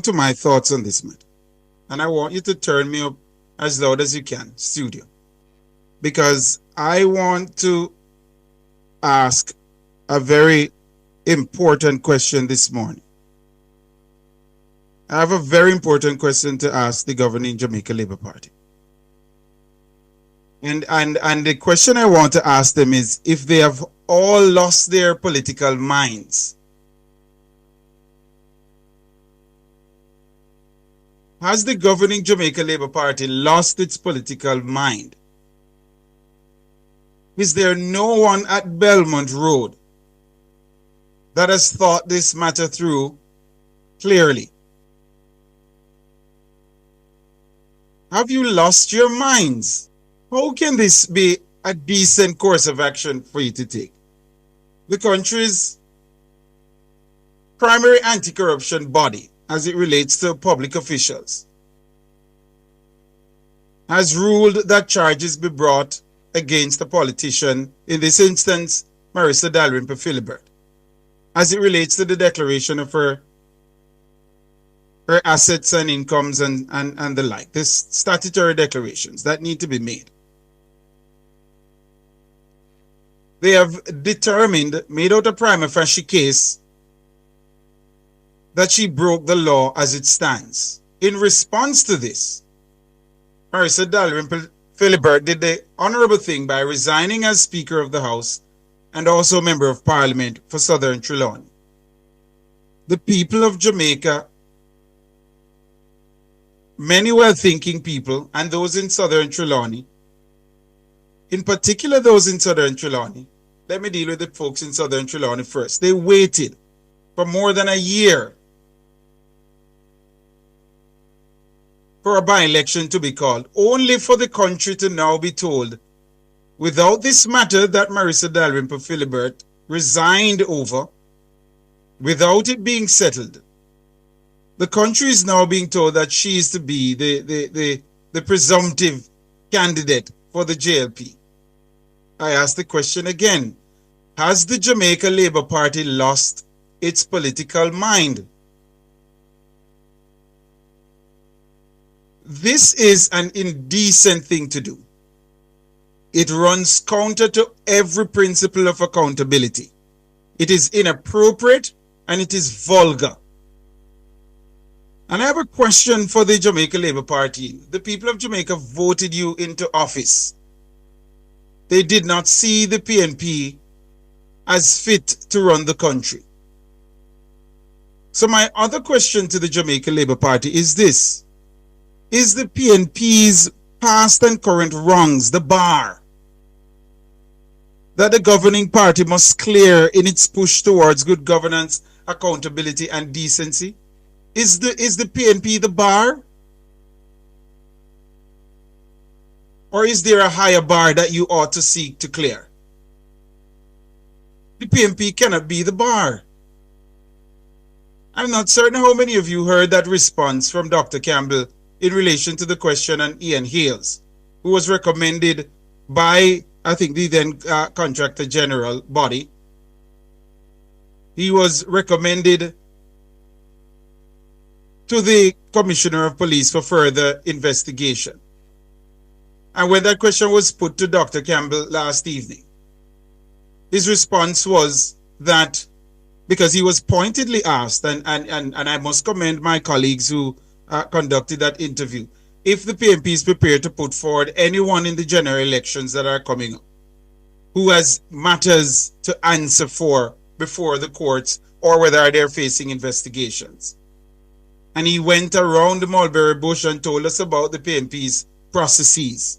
to my thoughts on this matter. And I want you to turn me up as loud as you can, studio. Because I want to ask a very important question this morning. I have a very important question to ask the governing Jamaica Labour Party. And the question I want to ask them is if they have all lost their political minds. Has the governing Jamaica Labour Party lost its political mind? Is there no one at Belmont Road that has thought this matter through clearly? Have you lost your minds? How can this be a decent course of action for you to take? The country's primary anti-corruption body, as it relates to public officials, has ruled that charges be brought against a politician, in this instance, Marissa Dalrymple Philibert, as it relates to the declaration of her assets and incomes and the like. There's statutory declarations that need to be made. They have determined, made out a prima facie case, that she broke the law as it stands. In response to this, Marissa Dalrymple Philibert did the honorable thing by resigning as Speaker of the House and also Member of Parliament for Southern Trelawney. The people of Jamaica, many well-thinking people, and those in Southern Trelawney, in particular those in Southern Trelawney, let me deal with the folks in Southern Trelawney first. They waited for more than a year for a by-election to be called, only for the country to now be told, without this matter that Marissa Dalrymple Philibert resigned over, without it being settled, the country is now being told that she is to be the presumptive candidate for the JLP. I ask the question again. Has the Jamaica Labour Party lost its political mind? This is an indecent thing to do. It runs counter to every principle of accountability. It is inappropriate and it is vulgar. And I have a question for the Jamaica Labour Party. The people of Jamaica voted you into office. They did not see the PNP as fit to run the country. So my other question to the Jamaica Labour Party is this. Is the PNP's past and current wrongs the bar that the governing party must clear in its push towards good governance, accountability, and decency? Is the PNP the bar? Or is there a higher bar that you ought to seek to clear? The PNP cannot be the bar. I'm not certain how many of you heard that response from Dr. Campbell in relation to the question on Ian Hales, who was recommended by, I think, the then Contractor General body. He was recommended to the Commissioner of Police for further investigation. And when that question was put to Dr. Campbell last evening, his response was that, because he was pointedly asked, and I must commend my colleagues who conducted that interview, if the PNP is prepared to put forward anyone in the general elections that are coming up who has matters to answer for before the courts, or whether they're facing investigations. And he went around the mulberry bush and told us about the PNP's processes.